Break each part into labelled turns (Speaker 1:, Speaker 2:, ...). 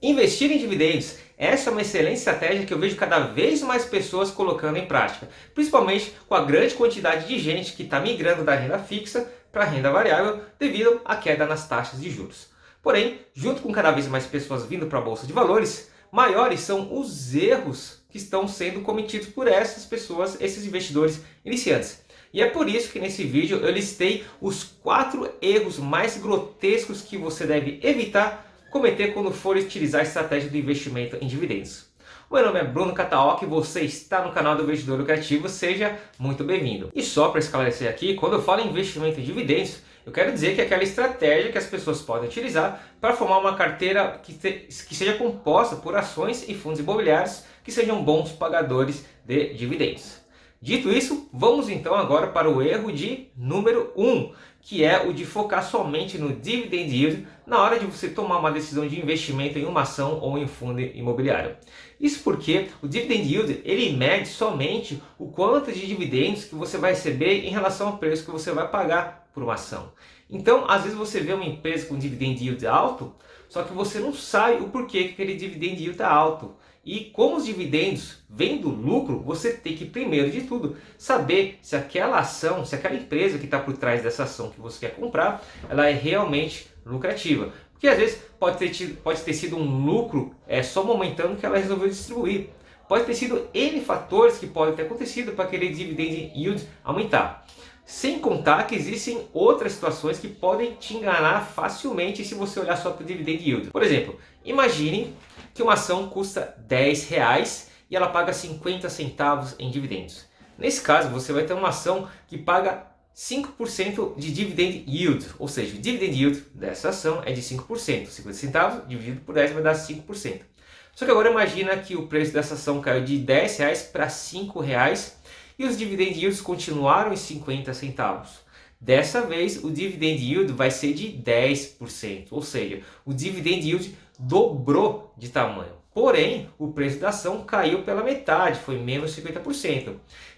Speaker 1: Investir em dividendos, essa é uma excelente estratégia que eu vejo cada vez mais pessoas colocando em prática, principalmente com a grande quantidade de gente que está migrando da renda fixa para a renda variável devido à queda nas taxas de juros. Porém, junto com cada vez mais pessoas vindo para a Bolsa de Valores, maiores são os erros que estão sendo cometidos por essas pessoas, esses investidores iniciantes. E é por isso que nesse vídeo eu listei os 4 erros mais grotescos que você deve evitar cometer quando for utilizar a estratégia do investimento em dividendos. O meu nome é Bruno Cataoc e você está no canal do Investidor Lucrativo, seja muito bem-vindo. E só para esclarecer aqui, quando eu falo em investimento em dividendos, eu quero dizer que é aquela estratégia que as pessoas podem utilizar para formar uma carteira que seja composta por ações e fundos imobiliários que sejam bons pagadores de dividendos. Dito isso, vamos então agora para o erro de número 1, que é o de focar somente no dividend yield na hora de você tomar uma decisão de investimento em uma ação ou em um fundo imobiliário. Isso porque o dividend yield ele mede somente o quanto de dividendos que você vai receber em relação ao preço que você vai pagar por uma ação. Então, às vezes você vê uma empresa com dividend yield alto, só que você não sabe o porquê que aquele dividend yield está alto. E como os dividendos vêm do lucro, você tem que, primeiro de tudo, saber se aquela ação, se aquela empresa que está por trás dessa ação que você quer comprar, ela é realmente lucrativa. Porque às vezes pode ter sido um lucro só momentâneo que ela resolveu distribuir. Pode ter sido N fatores que podem ter acontecido para aquele dividend yield aumentar. Sem contar que existem outras situações que podem te enganar facilmente se você olhar só para o dividend yield. Por exemplo, imagine que uma ação custa R$10 e ela paga 50 centavos em dividendos. Nesse caso, você vai ter uma ação que paga 5% de dividend yield, ou seja, o dividend yield dessa ação é de 5%. 50 centavos dividido por 10 vai dar 5%. Só que agora imagina que o preço dessa ação caiu de R$10 para R$5 e os dividend yields continuaram em 50 centavos. Dessa vez, o dividend yield vai ser de 10%, ou seja, o dividend yield dobrou de tamanho. Porém, o preço da ação caiu pela metade, foi menos 50%.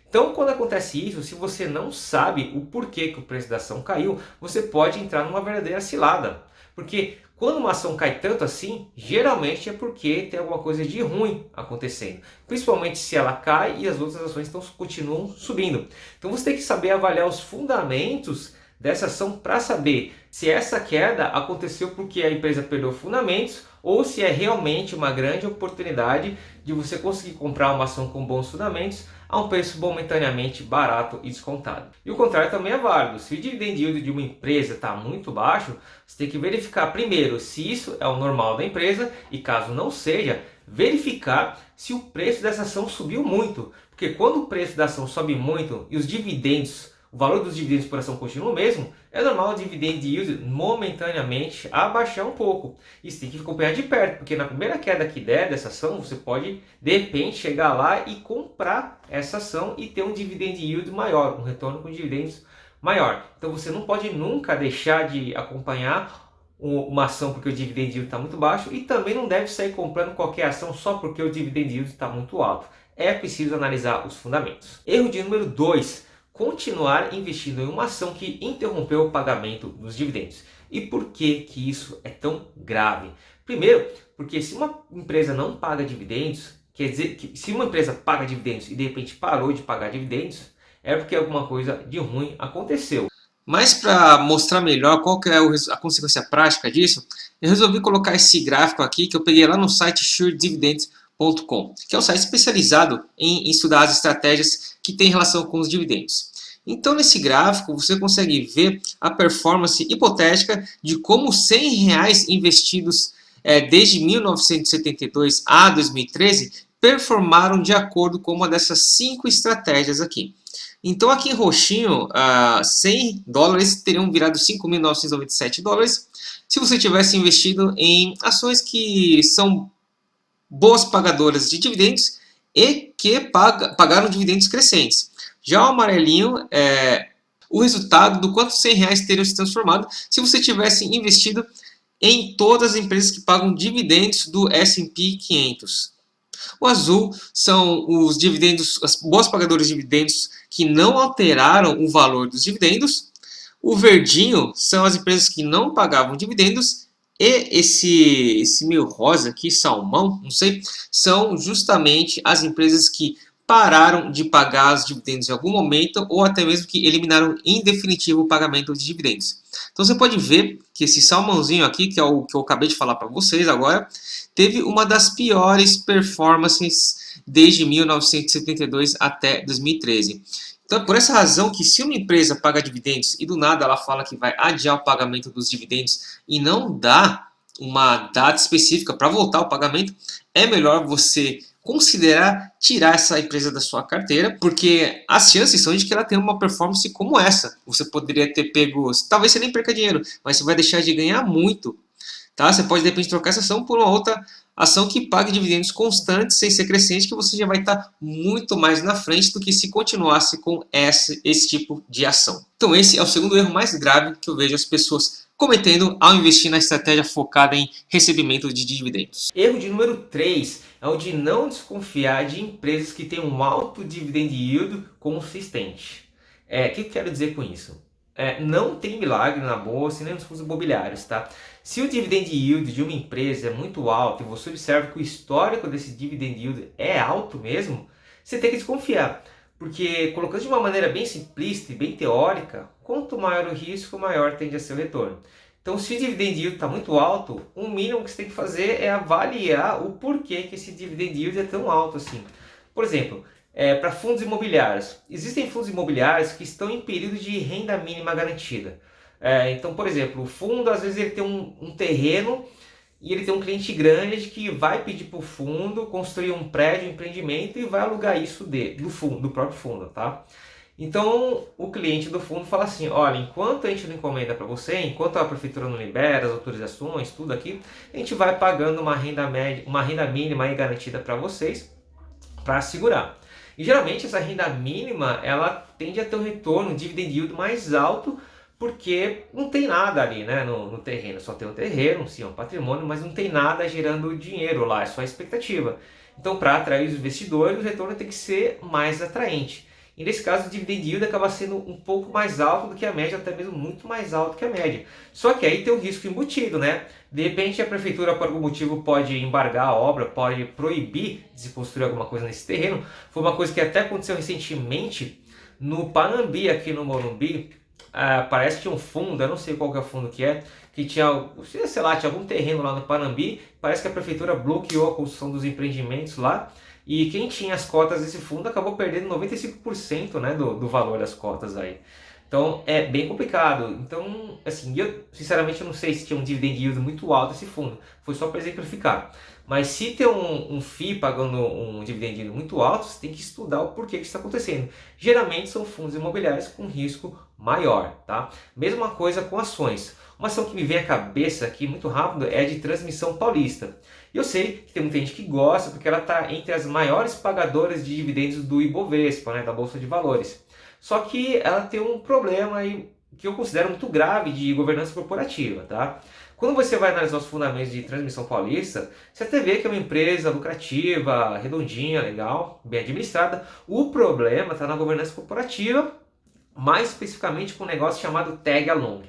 Speaker 1: Então, quando acontece isso, se você não sabe o porquê que o preço da ação caiu, você pode entrar numa verdadeira cilada. Porque quando uma ação cai tanto assim, geralmente é porque tem alguma coisa de ruim acontecendo. Principalmente se ela cai e as outras ações continuam subindo. Então você tem que saber avaliar os fundamentos dessa ação para saber se essa queda aconteceu porque a empresa perdeu fundamentos ou se é realmente uma grande oportunidade de você conseguir comprar uma ação com bons fundamentos a um preço momentaneamente barato e descontado. E o contrário também é válido. Se o dividend yield de uma empresa está muito baixo, você tem que verificar primeiro se isso é o normal da empresa e caso não seja, verificar se o preço dessa ação subiu muito. Porque quando o preço da ação sobe muito e os dividendos, o valor dos dividendos por ação continua o mesmo, é normal o dividend yield momentaneamente abaixar um pouco. Isso tem que acompanhar de perto, porque na primeira queda que der dessa ação, você pode de repente chegar lá e comprar essa ação e ter um dividend yield maior, um retorno com dividendos maior. Então você não pode nunca deixar de acompanhar uma ação porque o dividend yield está muito baixo e também não deve sair comprando qualquer ação só porque o dividend yield está muito alto. É preciso analisar os fundamentos. Erro de número 2. Continuar investindo em uma ação que interrompeu o pagamento dos dividendos. E por que isso é tão grave? Primeiro, porque se uma empresa não paga dividendos, quer dizer que se uma empresa paga dividendos e de repente parou de pagar dividendos, é porque alguma coisa de ruim aconteceu. Mas para mostrar melhor qual que é a consequência prática disso, eu resolvi colocar esse gráfico aqui que eu peguei lá no site suredividends.com, que é um site especializado em estudar as estratégias que têm relação com os dividendos. Então, nesse gráfico, você consegue ver a performance hipotética de como R$100 investidos desde 1972 a 2013 performaram de acordo com uma dessas 5 estratégias aqui. Então, aqui em roxinho, $100 teriam virado $5.997 se você tivesse investido em ações que são boas pagadoras de dividendos e que pagaram dividendos crescentes. Já o amarelinho é o resultado do quanto R$100 teriam se transformado se você tivesse investido em todas as empresas que pagam dividendos do S&P 500. O azul são os dividendos, as boas pagadoras de dividendos que não alteraram o valor dos dividendos. O verdinho são as empresas que não pagavam dividendos
Speaker 2: E esse meio rosa aqui, salmão, não sei, são justamente as empresas que pararam de pagar os dividendos em algum momento ou até mesmo que eliminaram em definitivo o pagamento de dividendos. Então você pode ver que esse salmãozinho aqui, que é o que eu acabei de falar para vocês agora, teve uma das piores performances desde 1972 até 2013. Então, é por essa razão que se uma empresa paga dividendos e do nada ela fala que vai adiar o pagamento dos dividendos e não dá uma data específica para voltar o pagamento, é melhor você considerar tirar essa empresa da sua carteira, porque as chances são de que ela tenha uma performance como essa. Você poderia ter pego, talvez você nem perca dinheiro, mas você vai deixar de ganhar muito. Tá? Você pode de repente trocar essa ação por uma outra ação que pague dividendos constantes, sem ser crescente, que você já vai estar muito mais na frente do que se continuasse com esse tipo de ação. Então esse é o segundo erro mais grave que eu vejo as pessoas cometendo ao investir na estratégia focada em recebimento de dividendos.
Speaker 1: Erro de número 3 é o de não desconfiar de empresas que têm um alto dividend yield consistente. O que eu quero dizer com isso? Não tem milagre na bolsa e nem nos fundos imobiliários, tá? Se o dividend yield de uma empresa é muito alto e você observa que o histórico desse dividend yield é alto mesmo, você tem que desconfiar. Porque, colocando de uma maneira bem simplista e bem teórica, quanto maior o risco, maior tende a ser o retorno. Então, se o dividend yield está muito alto, o mínimo que você tem que fazer é avaliar o porquê que esse dividend yield é tão alto assim. Por exemplo, para fundos imobiliários. Existem fundos imobiliários que estão em período de renda mínima garantida. Então, por exemplo, o fundo às vezes ele tem um terreno e ele tem um cliente grande que vai pedir para o fundo construir um prédio, um empreendimento e vai alugar isso do próprio fundo, tá? Então o cliente do fundo fala assim, olha, enquanto a gente não encomenda para você, enquanto a prefeitura não libera as autorizações, tudo aqui, a gente vai pagando uma renda média, uma renda mínima aí garantida para vocês, para segurar. E geralmente essa renda mínima, ela tende a ter um retorno, um dividend yield mais alto, porque não tem nada ali, né, no terreno. Só tem o terreno, sim, é um patrimônio, mas não tem nada gerando dinheiro lá, é só a expectativa. Então, para atrair os investidores, o retorno tem que ser mais atraente. E nesse caso, o dividend yield acaba sendo um pouco mais alto do que a média, até mesmo muito mais alto que a média. Só que aí tem um risco embutido, né? De repente a prefeitura, por algum motivo, pode embargar a obra, pode proibir de se construir alguma coisa nesse terreno. Foi uma coisa que até aconteceu recentemente no Panambi, aqui no Morumbi. Parece que tinha um fundo, eu não sei qual que é o fundo que tinha, sei lá, tinha algum terreno lá no Panambi. Parece que a prefeitura bloqueou a construção dos empreendimentos lá. E quem tinha as cotas desse fundo acabou perdendo 95%, né, do valor das cotas aí. Então é bem complicado. Então, assim, eu sinceramente não sei se tinha um dividend yield muito alto esse fundo. Foi só para exemplificar. Mas se tem um FII pagando um dividend yield muito alto, você tem que estudar o porquê que isso está acontecendo. Geralmente são fundos imobiliários com risco maior, tá? Mesma coisa com ações. Uma ação que me vem à cabeça aqui muito rápido é a de Transmissão Paulista. E eu sei que tem muita gente que gosta porque ela está entre as maiores pagadoras de dividendos do Ibovespa, né, da Bolsa de Valores. Só que ela tem um problema aí que eu considero muito grave de governança corporativa, tá? Quando você vai analisar os fundamentos de Transmissão Paulista, você até vê que é uma empresa lucrativa, redondinha, legal, bem administrada. O problema está na governança corporativa, mais especificamente com um negócio chamado Tag Along.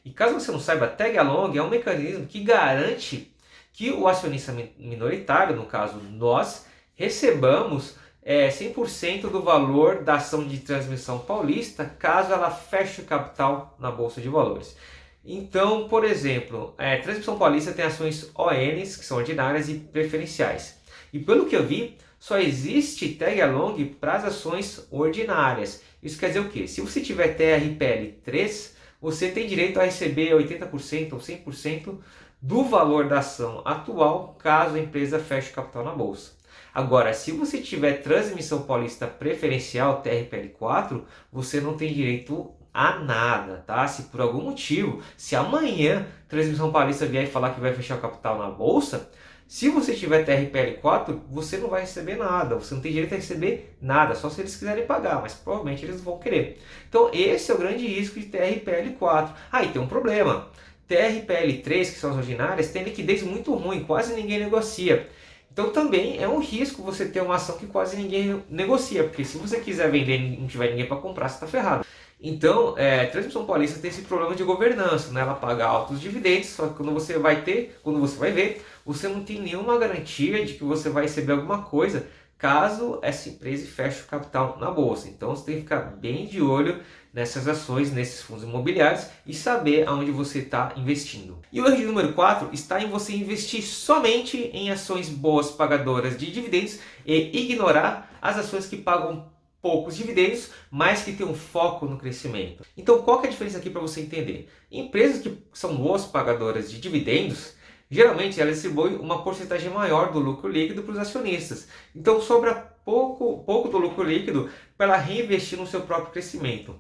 Speaker 1: E caso você não saiba, Tag Along é um mecanismo que garante que o acionista minoritário, no caso nós, recebamos 100% do valor da ação de Transmissão Paulista, caso ela feche o capital na Bolsa de Valores. Então, por exemplo, Transmissão Paulista tem ações ONs, que são ordinárias e preferenciais. E pelo que eu vi, só existe tag along para as ações ordinárias. Isso quer dizer o quê? Se você tiver TRPL 3, você tem direito a receber 80% ou 100% do valor da ação atual, caso a empresa feche o capital na Bolsa. Agora, se você tiver Transmissão Paulista Preferencial, TRPL4, você não tem direito a nada, tá? Se por algum motivo, se amanhã Transmissão Paulista vier e falar que vai fechar o capital na Bolsa, se você tiver TRPL4, você não vai receber nada, você não tem direito a receber nada, só se eles quiserem pagar, mas provavelmente eles vão querer. Então esse é o grande risco de TRPL4. E tem um problema. TRPL3, que são as ordinárias, tem liquidez muito ruim, quase ninguém negocia. Então também é um risco você ter uma ação que quase ninguém negocia, porque se você quiser vender e não tiver ninguém para comprar, você está ferrado. Então, a Transmissão Paulista tem esse problema de governança, né? Ela paga altos dividendos, só que quando você vai ver, você não tem nenhuma garantia de que você vai receber alguma coisa caso essa empresa feche o capital na bolsa. Então, você tem que ficar bem de olho nessas ações, nesses fundos imobiliários e saber aonde você está investindo. E o erro número 4 está em você investir somente em ações boas pagadoras de dividendos e ignorar as ações que pagam poucos dividendos, mas que tem um foco no crescimento. Então, qual que é a diferença aqui para você entender? Empresas que são boas pagadoras de dividendos, geralmente elas distribuem uma porcentagem maior do lucro líquido para os acionistas. Então, sobra pouco do lucro líquido para ela reinvestir no seu próprio crescimento.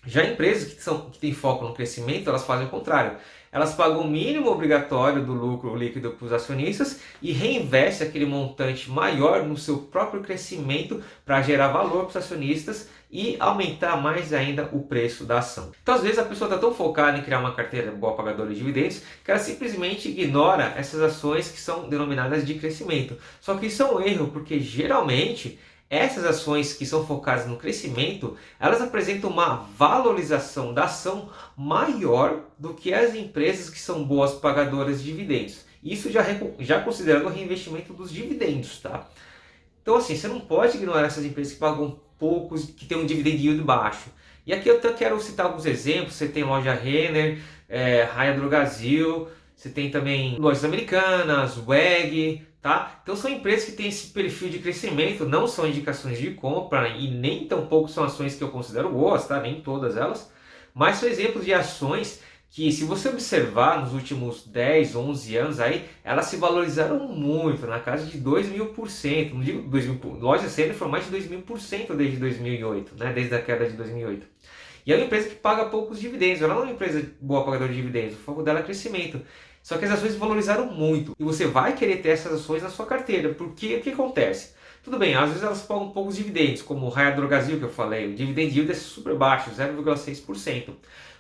Speaker 1: Já empresas que têm foco no crescimento, elas fazem o contrário. Elas pagam o mínimo obrigatório do lucro líquido para os acionistas e reinvestem aquele montante maior no seu próprio crescimento para gerar valor para os acionistas e aumentar mais ainda o preço da ação. Então, às vezes, a pessoa está tão focada em criar uma carteira boa pagadora de dividendos que ela simplesmente ignora essas ações que são denominadas de crescimento. Só que isso é um erro, porque geralmente essas ações que são focadas no crescimento, elas apresentam uma valorização da ação maior do que as empresas que são boas pagadoras de dividendos. Isso já considerando o reinvestimento dos dividendos, tá? Então, assim, você não pode ignorar essas empresas que pagam poucos, que têm um dividend yield baixo. E aqui eu quero citar alguns exemplos. Você tem loja Renner, Raia Drogasil, você tem também lojas americanas, WEG, tá? Então são empresas que têm esse perfil de crescimento, não são indicações de compra e nem tampouco são ações que eu considero boas, tá? Nem todas elas, mas são exemplos de ações que, se você observar nos últimos 10, 11 anos aí, elas se valorizaram muito, na casa de 2.000%, não digo 2.000%, loja Renner foi mais de 2.000% desde 2008, né? Desde a queda de 2008. E é uma empresa que paga poucos dividendos, ela não é uma empresa boa pagadora de dividendos, o foco dela é crescimento. Só que as ações valorizaram muito e você vai querer ter essas ações na sua carteira, porque o que acontece? Tudo bem, às vezes elas pagam poucos dividendos, como o Raia Drogasil que eu falei, o dividend yield é super baixo, 0,6%.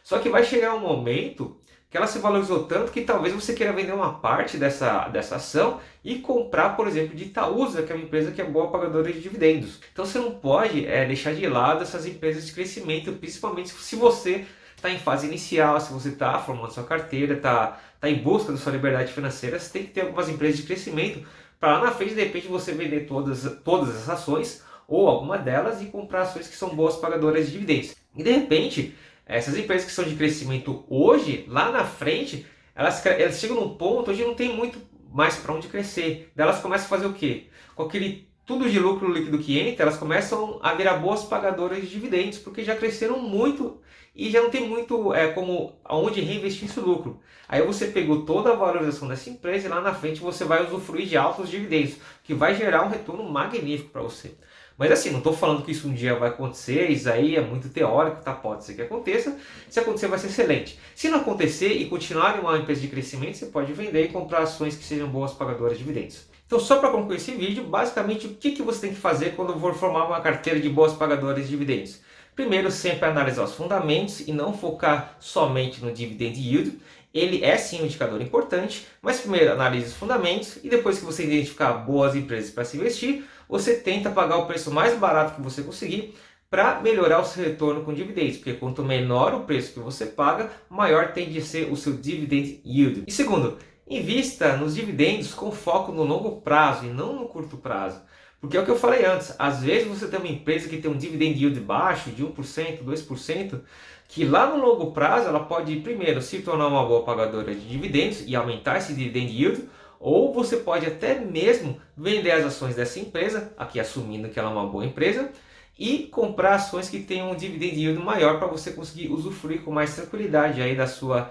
Speaker 1: Só que vai chegar um momento que ela se valorizou tanto que talvez você queira vender uma parte dessa ação e comprar, por exemplo, de Itaúsa, que é uma empresa que é boa pagadora de dividendos. Então você não pode deixar de lado essas empresas de crescimento, principalmente se você está em fase inicial, se você está formando sua carteira, está em busca da sua liberdade financeira, você tem que ter algumas empresas de crescimento para lá na frente, de repente, você vender todas as ações ou alguma delas e comprar ações que são boas pagadoras de dividendos. E de repente, essas empresas que são de crescimento hoje, lá na frente, elas chegam num ponto onde não tem muito mais para onde crescer. Daí elas começam a fazer o quê? Com aquele tudo de lucro líquido que entra, elas começam a virar boas pagadoras de dividendos, porque já cresceram muito e já não tem muito como aonde reinvestir esse lucro. Aí você pegou toda a valorização dessa empresa e lá na frente você vai usufruir de altos dividendos, que vai gerar um retorno magnífico para você. Mas assim, não estou falando que isso um dia vai acontecer, isso aí é muito teórico, tá? Pode ser que aconteça. Se acontecer, vai ser excelente. Se não acontecer e continuar em uma empresa de crescimento, você pode vender e comprar ações que sejam boas pagadoras de dividendos. Então, só para concluir esse vídeo, basicamente o que você tem que fazer quando for formar uma carteira de boas pagadoras de dividendos? Primeiro, sempre analisar os fundamentos e não focar somente no dividend yield. Ele é sim um indicador importante, mas primeiro analise os fundamentos e depois que você identificar boas empresas para se investir, você tenta pagar o preço mais barato que você conseguir para melhorar o seu retorno com dividendos, porque quanto menor o preço que você paga, maior tende a ser o seu dividend yield. E segundo, invista nos dividendos com foco no longo prazo e não no curto prazo. Porque é o que eu falei antes, às vezes você tem uma empresa que tem um dividend yield baixo, de 1%, 2%, que lá no longo prazo ela pode primeiro se tornar uma boa pagadora de dividendos e aumentar esse dividend yield, ou você pode até mesmo vender as ações dessa empresa, aqui assumindo que ela é uma boa empresa, e comprar ações que tenham um dividend yield maior para você conseguir usufruir com mais tranquilidade aí da sua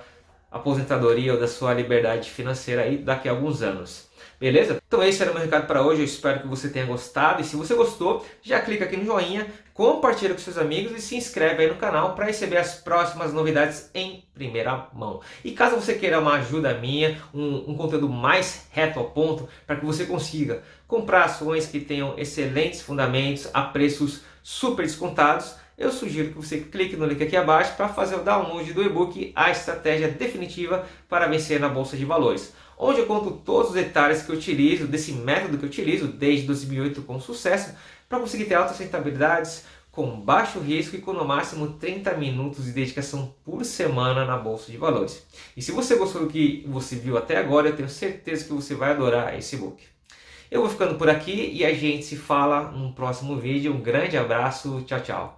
Speaker 1: aposentadoria ou da sua liberdade financeira aí daqui a alguns anos. Beleza? Então esse era o meu recado para hoje, eu espero que você tenha gostado e se você gostou, já clica aqui no joinha, compartilha com seus amigos e se inscreve aí no canal para receber as próximas novidades em primeira mão. E caso você queira uma ajuda minha, um conteúdo mais reto ao ponto, para que você consiga comprar ações que tenham excelentes fundamentos a preços super descontados, eu sugiro que você clique no link aqui abaixo para fazer o download do e-book A Estratégia Definitiva para Vencer na Bolsa de Valores, onde eu conto todos os detalhes que eu utilizo, desse método que eu utilizo desde 2008 com sucesso, para conseguir ter altas rentabilidades, com baixo risco e com no máximo 30 minutos de dedicação por semana na Bolsa de Valores. E se você gostou do que você viu até agora, eu tenho certeza que você vai adorar esse book. Eu vou ficando por aqui e a gente se fala no próximo vídeo. Um grande abraço, tchau, tchau.